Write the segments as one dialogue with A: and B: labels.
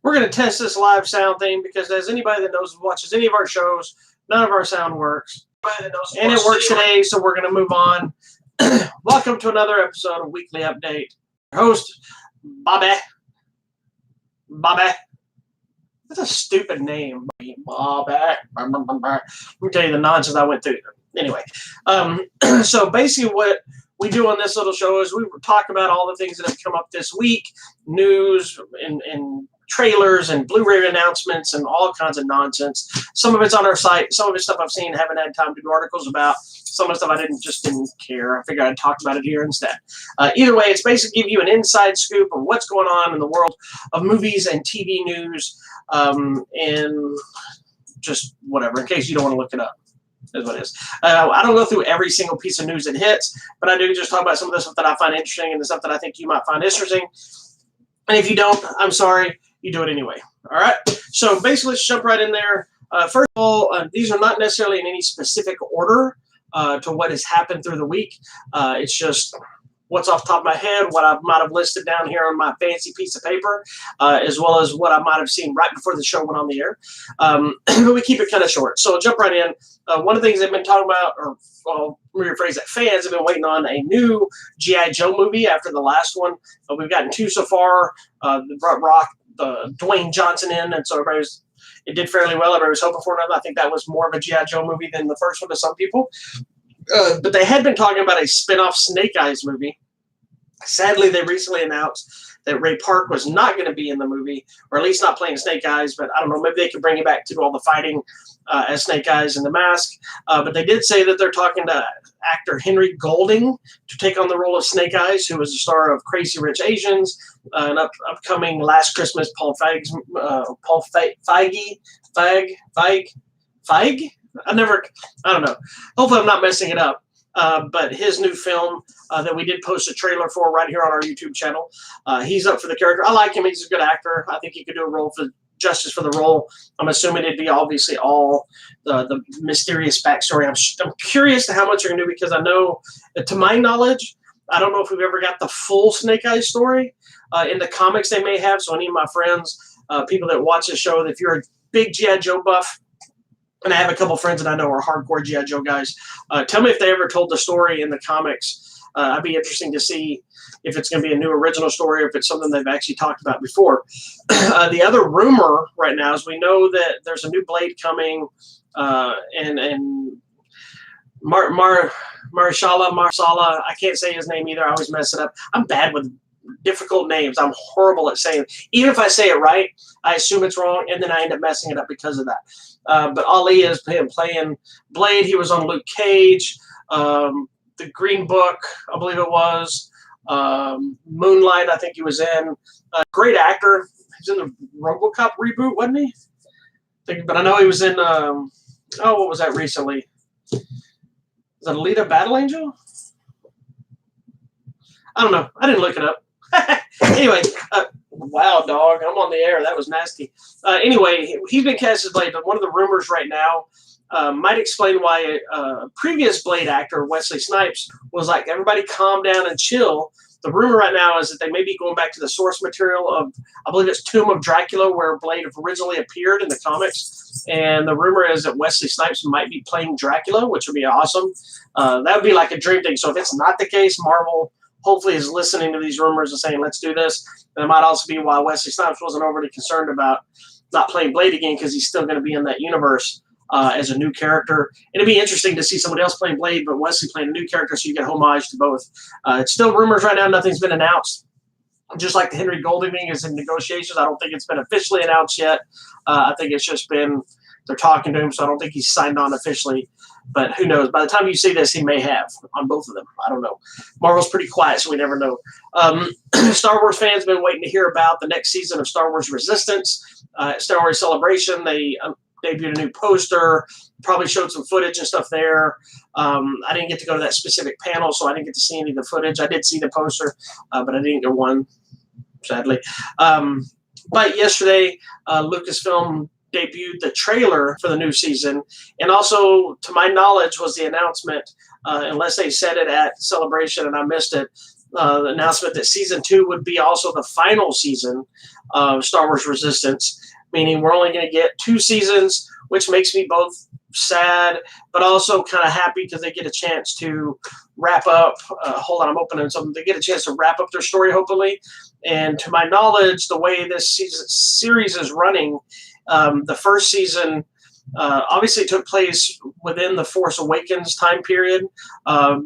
A: We're going to test this live sound thing because as anybody that knows watches any of our shows, none of our sound works. And it works today, so we're going to move on. Welcome to another episode of Weekly Update. Host, Bobby. That's a stupid name. Bobby. Let me tell you the nonsense I went through. Anyway, so basically what we do on this little show is we talk about all the things that have come up this week, news and trailers and Blu-ray announcements and all kinds of nonsense. Some of it's on our site. Some of it's stuff I've seen, haven't had time to do articles about. Some of the stuff I didn't care. I figured I'd talk about it here instead. Either way, it's basically give you an inside scoop of what's going on in the world of movies and TV news and just whatever, in case you don't want to look it up. Is what it is. I don't go through every single piece of news that hits, but I do just talk about some of the stuff that I find interesting and the stuff that I think you might find interesting. And if you don't, I'm sorry. You do it anyway. All right. So basically, let's jump right in there. First of all, these are not necessarily in any specific order to what has happened through the week. It's just what's off the top of my head, what I might have listed down here on my fancy piece of paper, as well as what I might have seen right before the show went on the air. But we keep it kind of short. So I'll jump right in. One of the things they've been talking about, or well, let me rephrase that, fans have been waiting on a new G.I. Joe movie after the last one. We've gotten two so far. Brought Rock, Dwayne Johnson in, and so it did fairly well. Everybody was hoping for another. I think that was more of a G.I. Joe movie than the first one to some people. But they had been talking about a spin-off Snake Eyes movie. Sadly, they recently announced that Ray Park was not going to be in the movie, or at least not playing Snake Eyes, but I don't know, maybe they could bring it back to do all the fighting as Snake Eyes in The Mask. But they did say that they're talking to actor Henry Golding to take on the role of Snake Eyes, who was the star of Crazy Rich Asians, an upcoming Last Christmas Paul Feig. I don't know. Hopefully I'm not messing it up. But his new film that we did post a trailer for right here on our YouTube channel. He's up for the character. I like him. He's a good actor. I think he could do a role for justice for the role. I'm assuming it'd be obviously all the mysterious backstory. I'm curious to how much they're going to do because I know, to my knowledge, I don't know if we've ever got the full Snake Eyes story. In the comics they may have. So any of my friends, people that watch the show, if you're a big G.I. Joe buff, and I have a couple friends that I know are hardcore G.I. Joe guys. Tell me if they ever told the story in the comics. I'd be interesting to see if it's going to be a new original story or if it's something they've actually talked about before. The other rumor right now is we know that there's a new Blade coming, and Marsala, I can't say his name either. I always mess it up. I'm bad with difficult names. I'm horrible at saying it. Even if I say it right, I assume it's wrong, and then I end up messing it up because of that. But Ali is him playing Blade. He was on Luke Cage, The Green Book, I believe it was, Moonlight, I think he was in. Great actor. He was in the RoboCop reboot, wasn't he? But I know he was in, what was that recently? Was that Alita Battle Angel? I don't know. I didn't look it up. Anyway, wow, dog, I'm on the air. That was nasty. Anyway, he's been cast as Blade, but one of the rumors right now might explain why a previous Blade actor, Wesley Snipes, was like, everybody calm down and chill. The rumor right now is that they may be going back to the source material of, I believe it's Tomb of Dracula, where Blade originally appeared in the comics. And the rumor is that Wesley Snipes might be playing Dracula, which would be awesome. That would be like a dream thing. So if it's not the case, Marvel hopefully is listening to these rumors and saying, let's do this. And it might also be why Wesley Snipes wasn't overly concerned about not playing Blade again, because he's still going to be in that universe as a new character. It'd be interesting to see somebody else playing Blade, but Wesley playing a new character, so you get homage to both. It's still rumors right now. Nothing's been announced. Just like the Henry Golding thing is in negotiations. I don't think it's been officially announced yet. I think it's just been, they're talking to him, so I don't think he's signed on officially. But who knows? By the time you see this, he may have on both of them. I don't know. Marvel's pretty quiet, so we never know. Star Wars fans have been waiting to hear about the next season of Star Wars Resistance. Star Wars Celebration, they debuted a new poster, probably showed some footage and stuff there. I didn't get to go to that specific panel, so I didn't get to see any of the footage. I did see the poster, but I didn't get one, sadly. But yesterday, Lucasfilm debuted the trailer for the new season, and also, to my knowledge, was the announcement, unless they said it at Celebration and I missed it, the announcement that season 2 would be also the final season of Star Wars Resistance, meaning we're only going to get 2 seasons, which makes me both sad but also kind of happy because they get a chance to wrap up. Hold on, I'm opening something. They get a chance to wrap up their story, hopefully. And to my knowledge, the way this series is running, the first season obviously took place within the Force Awakens time period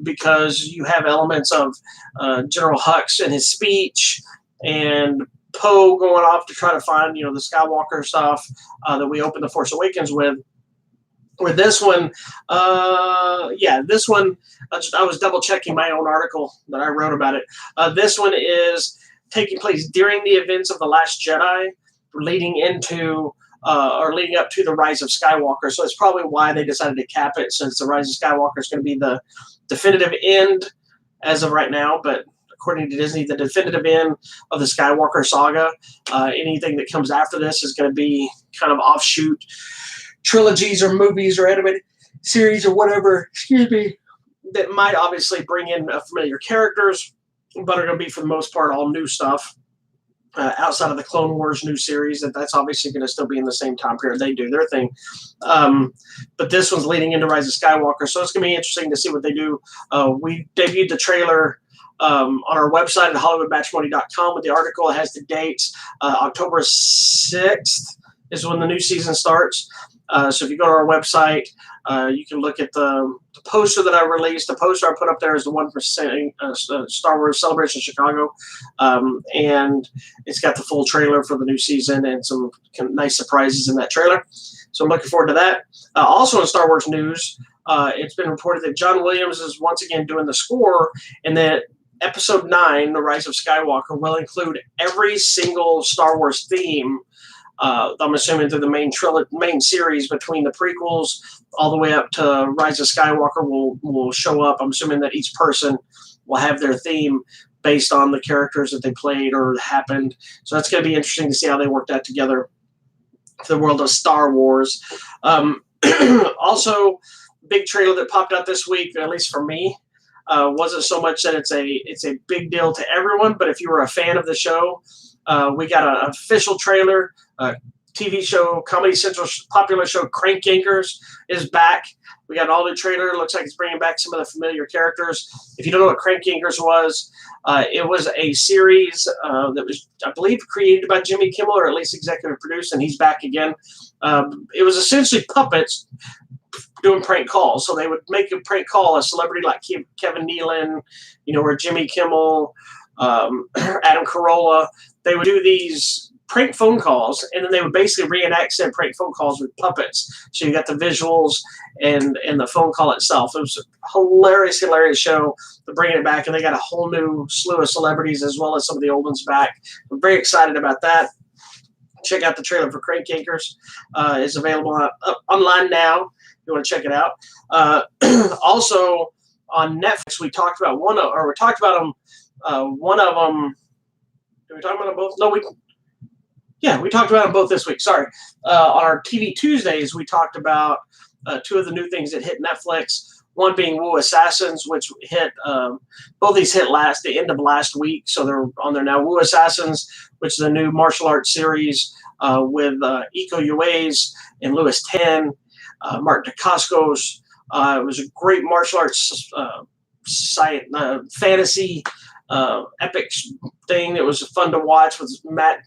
A: because you have elements of General Hux and his speech and Poe going off to try to find, the Skywalker stuff that we opened the Force Awakens with. With this one, this one, I was double checking my own article that I wrote about it. This one is taking place during the events of The Last Jedi, leading up to the Rise of Skywalker. So it's probably why they decided to cap it, since the Rise of Skywalker is going to be the definitive end as of right now. But according to Disney, the definitive end of the Skywalker saga. Anything that comes after this is going to be kind of offshoot trilogies or movies or animated series or whatever, that might obviously bring in familiar characters, but are going to be for the most part all new stuff outside of the Clone Wars new series. That's obviously going to still be in the same time period. They do their thing. But this one's leading into Rise of Skywalker, so it's going to be interesting to see what they do. We debuted the trailer on our website at HollywoodMatrimony.com with the article. It has the dates. October 6th is when the new season starts. So if you go to our website, you can look at the poster that I released. The poster I put up there is the one for Star Wars Celebration Chicago. And it's got the full trailer for the new season and some nice surprises in that trailer. So I'm looking forward to that. Also in Star Wars news, it's been reported that John Williams is once again doing the score, and that Episode 9, The Rise of Skywalker, will include every single Star Wars theme. I'm assuming through the main series, between the prequels all the way up to Rise of Skywalker will show up. I'm assuming that each person will have their theme based on the characters that they played or happened. So that's going to be interesting to see how they work that together for the world of Star Wars. Also, big trailer that popped out this week, at least for me, wasn't so much that it's a big deal to everyone, but if you were a fan of the show, we got an official trailer. TV show, Comedy Central's popular show Crank Yankers is back. We got an all new trailer. Looks like it's bringing back some of the familiar characters. If you don't know what Crank Yankers was, it was a series that was, I believe, created by Jimmy Kimmel, or at least executive produced, and he's back again. It was essentially puppets doing prank calls. So they would make a prank call a celebrity like Kevin Nealon, or Jimmy Kimmel, Adam Carolla. They would do these prank phone calls, and then they would basically reenact said prank phone calls with puppets. So you got the visuals and the phone call itself. It was a hilarious show. They're bringing it back, and they got a whole new slew of celebrities as well as some of the old ones back. I'm very excited about that. Check out the trailer for Crank Yankers. It's available online now if you want to check it out. Also on Netflix, we talked about one of them. Did we talk about them both? No, we talked about them both this week. Sorry. On our TV Tuesdays, we talked about 2 of the new things that hit Netflix. One being Wu Assassins, which hit, both these hit the end of last week, so they're on there now. Wu Assassins, which is a new martial arts series with Iko Uwais and Louis Tan, Martin Dacascos. It was a great martial arts fantasy epic thing. It was fun to watch with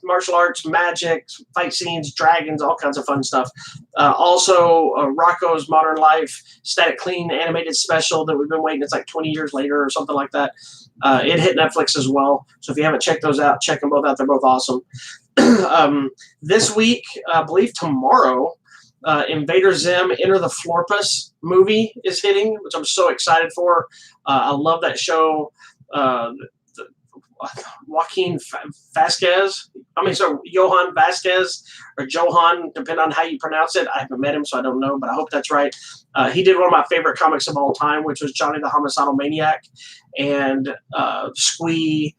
A: martial arts, magic, fight scenes, dragons, all kinds of fun stuff. Also, Rocco's Modern Life Static Clean animated special that we've been waiting. It's like 20 years later or something like that. It hit Netflix as well. So if you haven't checked those out, check them both out. They're both awesome. This week, I believe tomorrow, Invader Zim Enter the Florpus movie is hitting, which I'm so excited for. I love that show. Johan Vasquez, or Johan, depending on how you pronounce it. I haven't met him, so I don't know, but I hope that's right. He did one of my favorite comics of all time, which was Johnny the Homicidal Maniac and Squee.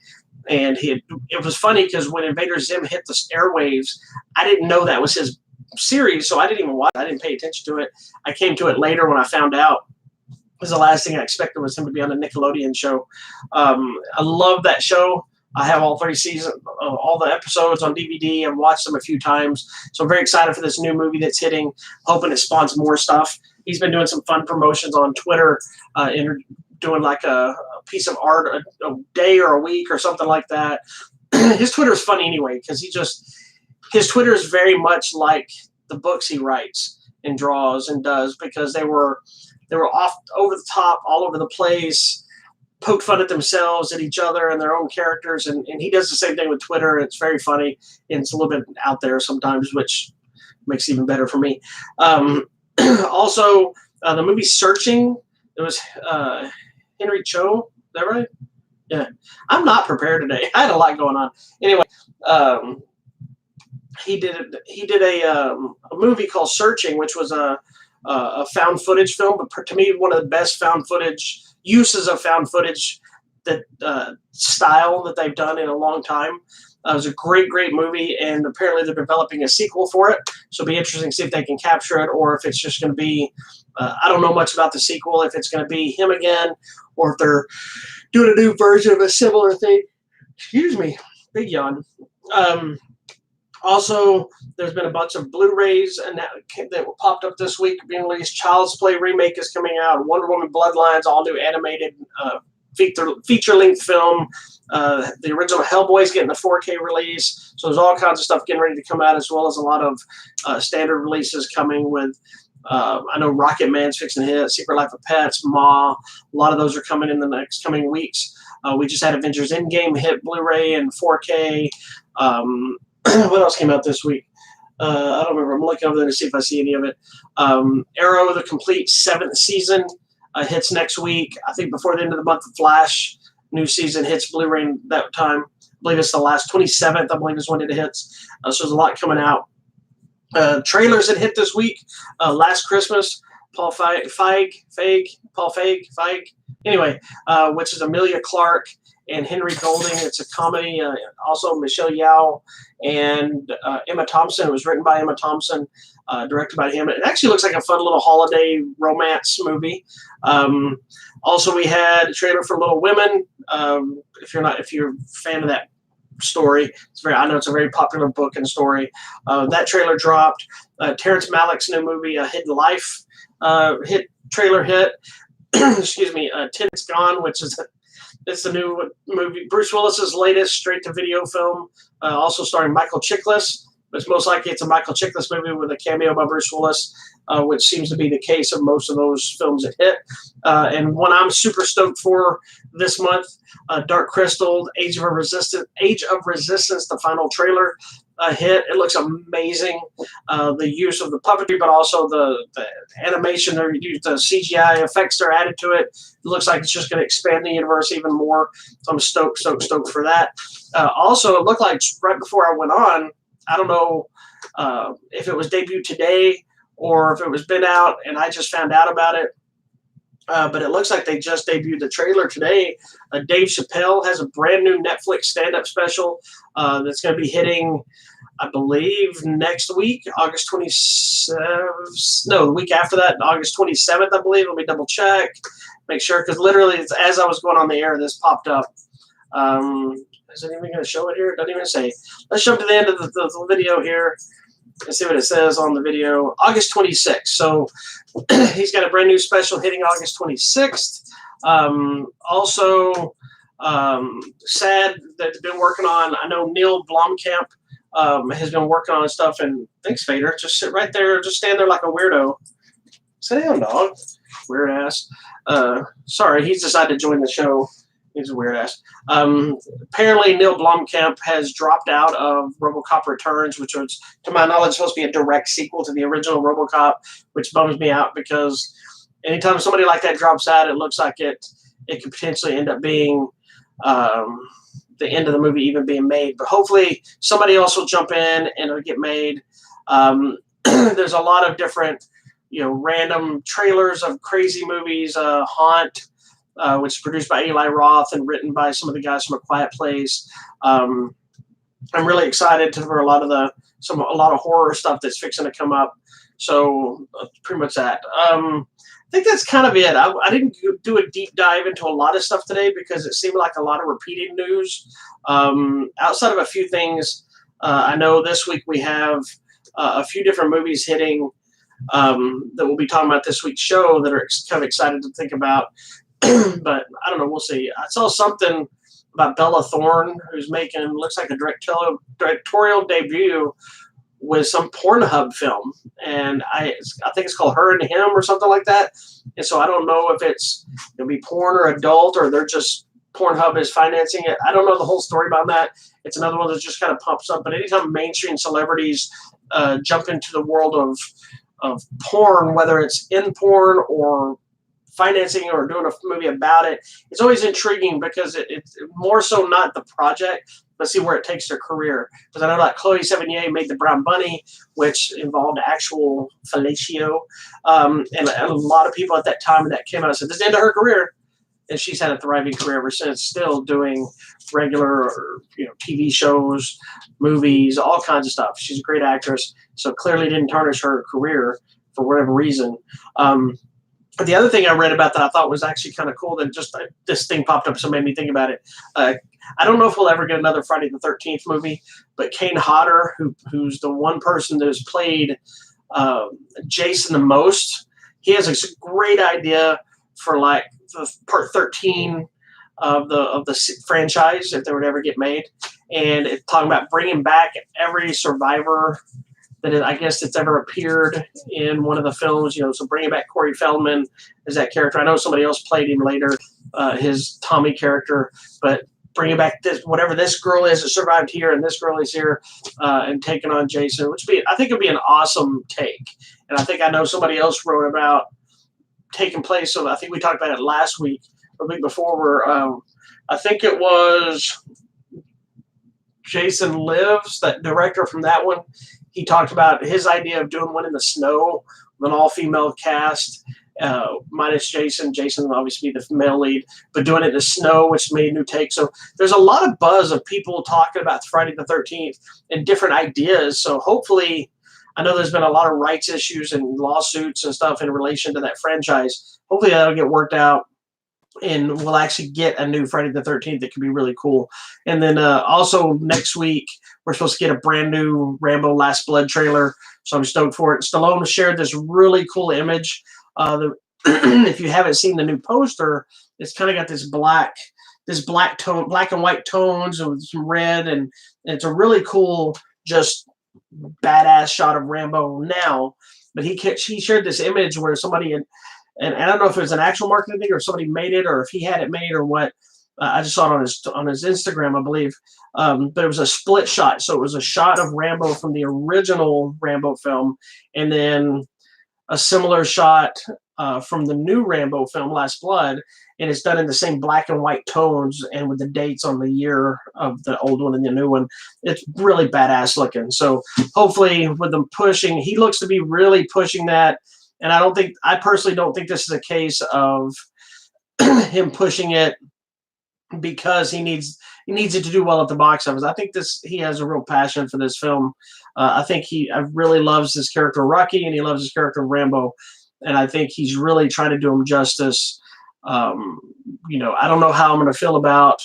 A: And it was funny because when Invader Zim hit the airwaves, I didn't know that was his series, so I didn't even watch it. I didn't pay attention to it. I came to it later when I found out. Because the last thing I expected was him to be on a Nickelodeon show. I love that show. I have all 3 seasons, all the episodes on DVD. I've watched them a few times. So I'm very excited for this new movie that's hitting, hoping it spawns more stuff. He's been doing some fun promotions on Twitter, doing like a piece of art a day or a week or something like that. His Twitter is funny anyway, because his Twitter is very much like the books he writes and draws and does, because they were off over the top, all over the place, poked fun at themselves, at each other, and their own characters. And he does the same thing with Twitter. It's very funny, and it's a little bit out there sometimes, which makes it even better for me. Also, the movie Searching, it was Henry Cho. Is that right? Yeah. I'm not prepared today. I had a lot going on. Anyway, he did a movie called Searching, which was a found footage film, but to me, one of the best found footage uses of found footage that style that they've done in a long time. It was a great movie, and apparently they're developing a sequel for it. So it'll be interesting to see if they can capture it, or if it's just going to be, I don't know much about the sequel, if it's going to be him again, or if they're doing a new version of a similar thing. Excuse me, big yawn. Also, there's been a bunch of Blu-rays and that popped up this week being released. Child's Play remake is coming out. Wonder Woman Bloodlines, all new animated feature-length film. The original Hellboy is getting a 4K release. So there's all kinds of stuff getting ready to come out, as well as a lot of standard releases coming with. I know Rocket Man's fixing to hit, Secret Life of Pets, Ma. A lot of those are coming in the next coming weeks. We just had Avengers Endgame hit Blu-ray and 4K. What else came out this week? I don't remember. I'm looking over there to see if I see any of it. Arrow, the complete 7th season, hits next week. I think before the end of the month, The Flash, new season hits Blu-ray that time. I believe it's the last 27th, I believe is when it hits. So there's a lot coming out. Trailers that hit this week. Last Christmas, Paul Feig. Anyway, which is Emilia Clarke and Henry Golding. It's a comedy. Also Michelle Yeoh and Emma Thompson. It was written by Emma Thompson, directed by him. It actually looks like a fun little holiday romance movie. Also, we had a trailer for Little Women. If you're a fan of that story, I know it's a very popular book and story. That trailer dropped. Terrence Malick's new movie, Hidden Life, trailer hit. Excuse me. Tenet's Gone, which is it's the new movie, Bruce Willis's latest straight-to-video film, also starring Michael Chiklis. But most likely it's a Michael Chiklis movie with a cameo by Bruce Willis, which seems to be the case of most of those films that hit. And one I'm super stoked for this month, Dark Crystal, Age of Resistance, the final trailer hit. It looks amazing. The use of the puppetry, but also the animation, the CGI effects they're added to it. It looks like it's just going to expand the universe even more. So I'm stoked for that. Also, it looked like right before I went on, I don't know if it was debuted today or if it was been out and I just found out about it. But it looks like they just debuted the trailer today. Dave Chappelle has a brand new Netflix stand-up special that's going to be hitting, I believe, next week, August 27th. No, the week after that, August 27th, I believe. Let me double check, make sure, because literally, as I was going on the air, this popped up. Is it even going to show it here? It doesn't even say. Let's jump to the end of the video here and see what it says on the video. August 26th. So he's got a brand new special hitting August 26th. Also, sad that they've been working on, I know Neil Blomkamp has been working on stuff, and thanks, Vader. Just sit right there. Just stand there like a weirdo. Sit down, dog. Weird ass. Sorry, he's decided to join the show. He's a weird ass. Apparently, Neil Blomkamp has dropped out of RoboCop Returns, which was, to my knowledge, supposed to be a direct sequel to the original RoboCop, which bums me out because anytime somebody like that drops out, it looks like it could potentially end up being the end of the movie even being made. But hopefully, somebody else will jump in and it'll get made. There's a lot of different, random trailers of crazy movies. Haunt, which is produced by Eli Roth and written by some of the guys from A Quiet Place. I'm really excited for a lot of horror stuff that's fixing to come up. So pretty much that. think that's kind of it. I didn't do a deep dive into a lot of stuff today because it seemed like a lot of repeating news. Outside of a few things, I know this week we have a few different movies hitting that we'll be talking about this week's show that are kind of excited to think about. But I don't know. We'll see. I saw something about Bella Thorne, who's making looks like a directorial debut with some Pornhub film, and I think it's called Her and Him or something like that. And so I don't know if it'll be porn or adult, or they're just Pornhub is financing it. I don't know the whole story about that. It's another one that just kind of pumps up. But anytime mainstream celebrities jump into the world of porn, whether it's in porn or financing or doing a movie about it, it's always intriguing because it's more so not the project, but see where it takes their career. Because I know like Chloe Sevigny made The Brown Bunny, which involved actual fellatio, and a lot of people at that time that came out and said this is the end of her career, and she's had a thriving career ever since, still doing regular TV shows, movies, all kinds of stuff. She's a great actress, so clearly didn't tarnish her career for whatever reason. But the other thing I read about that I thought was actually kind of cool, that just this thing popped up, so it made me think about it. I don't know if we'll ever get another Friday the 13th movie, but Kane Hodder, who's the one person that has played Jason the most, he has a great idea for like the part 13 of the franchise if they would ever get made, and it's talking about bringing back every survivor that I guess it's ever appeared in one of the films, so bringing back Corey Feldman as that character. I know somebody else played him later, his Tommy character, but bringing back whatever this girl is that survived here and this girl is here, and taking on Jason, I think it'd be an awesome take. And I know somebody else wrote about taking place. So I think we talked about it last week or the week before, where I think it was Jason Lives, that director from that one. He talked about his idea of doing one in the snow with an all-female cast, minus Jason. Jason will obviously be the male lead, but doing it in the snow, which made a new take. So there's a lot of buzz of people talking about Friday the 13th and different ideas. So hopefully, I know there's been a lot of rights issues and lawsuits and stuff in relation to that franchise. Hopefully that'll get worked out, and we'll actually get a new Friday the 13th that could be really cool. And then also next week, we're supposed to get a brand new Rambo Last Blood trailer, so I'm stoked for it. Stallone shared this really cool image. If you haven't seen the new poster, it's kind of got this black and white tones with some red, and it's a really cool, just badass shot of Rambo now. But he shared this image where somebody and I don't know if it was an actual marketing thing or somebody made it or if he had it made or what. I just saw it on his Instagram, I believe. But it was a split shot. So it was a shot of Rambo from the original Rambo film, and then a similar shot from the new Rambo film, Last Blood. And it's done in the same black and white tones and with the dates on the year of the old one and the new one. It's really badass looking. So hopefully with them pushing, he looks to be really pushing that. And I personally don't think this is a case of him pushing it because he needs it to do well at the box office. I think he has a real passion for this film. I think he really loves his character Rocky, and he loves his character Rambo, and I think he's really trying to do him justice. I don't know how I'm going to feel about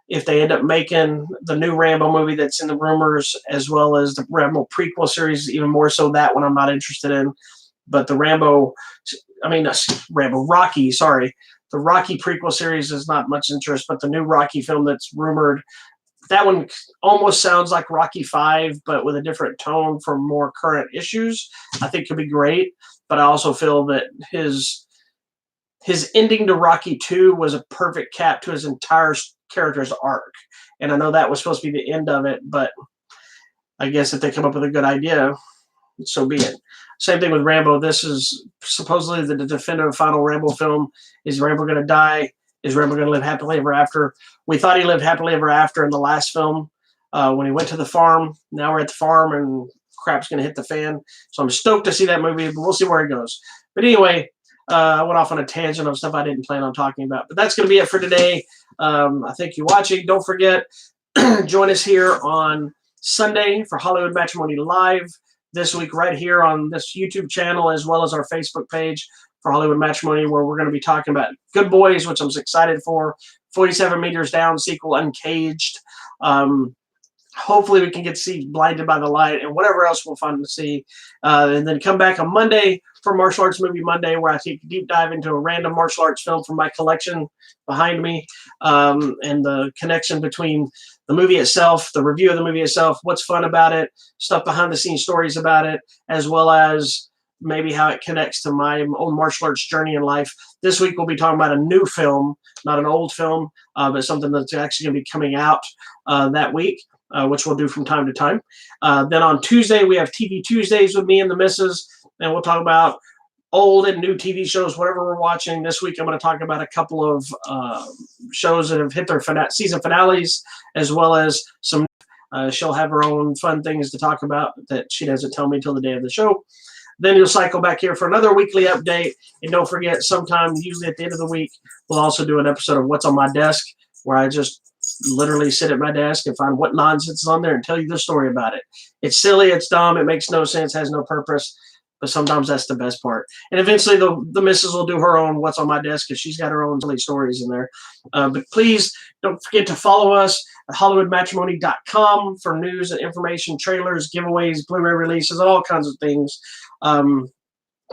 A: if they end up making the new Rambo movie that's in the rumors, as well as the Rambo prequel series. Even more so, that one I'm not interested in. But the Rocky, sorry. The Rocky prequel series is not much interest, but the new Rocky film that's rumored, that one almost sounds like Rocky 5, but with a different tone for more current issues. I think could be great, but I also feel that his ending to Rocky 2 was a perfect cap to his entire character's arc. And I know that was supposed to be the end of it, but I guess if they come up with a good idea, so be it. Same thing with Rambo. This is supposedly the definitive final Rambo film. Is Rambo going to die? Is Rambo going to live happily ever after? We thought he lived happily ever after in the last film when he went to the farm. Now we're at the farm and crap's going to hit the fan. So I'm stoked to see that movie, but we'll see where it goes. But anyway, I went off on a tangent of stuff I didn't plan on talking about. But that's going to be it for today. I thank you for watching. Don't forget, join us here on Sunday for Hollywood Matrimony Live this week right here on this YouTube channel, as well as our Facebook page for Hollywood Matrimony, where we're going to be talking about Good Boys, which I'm excited for, 47 Meters Down sequel, Uncaged. Hopefully we can get to see Blinded by the Light and whatever else we'll find to see. And then come back on Monday for Martial Arts Movie Monday, where I take a deep dive into a random martial arts film from my collection behind me, and the connection between the movie itself, the review of the movie itself, what's fun about it, stuff behind the scenes stories about it, as well as maybe how it connects to my own martial arts journey in life. This week we'll be talking about a new film, not an old film, but something that's actually going to be coming out that week. Which we'll do from time to time. Then on Tuesday, we have TV Tuesdays with me and the missus, and we'll talk about old and new TV shows, whatever we're watching. This week, I'm going to talk about a couple of shows that have hit their season finales, as well as some. She'll have her own fun things to talk about that she doesn't tell me till the day of the show. Then you'll cycle back here for another weekly update. And don't forget, sometime, usually at the end of the week, we'll also do an episode of What's on My Desk, where I just literally sit at my desk and find what nonsense is on there and tell you the story about it. It's silly, it's dumb, it makes no sense, has no purpose, but sometimes that's the best part. And eventually the missus will do her own What's on My Desk, because she's got her own silly stories in there. But please don't forget to follow us at HollywoodMatrimony.com for news and information, trailers, giveaways, Blu-ray releases, all kinds of things.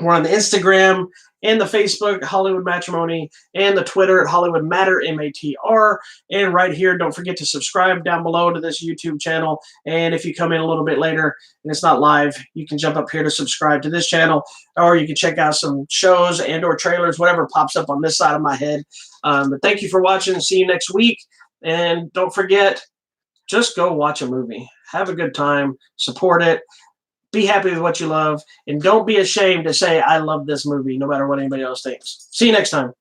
A: We're on the Instagram and the Facebook, Hollywood Matrimony, and the Twitter at Hollywood Matter, MATR. And right here, don't forget to subscribe down below to this YouTube channel. And if you come in a little bit later and it's not live, you can jump up here to subscribe to this channel, or you can check out some shows and or trailers, whatever pops up on this side of my head. But thank you for watching. See you next week. And don't forget, just go watch a movie. Have a good time. Support it. Be happy with what you love, and don't be ashamed to say, I love this movie, no matter what anybody else thinks. See you next time.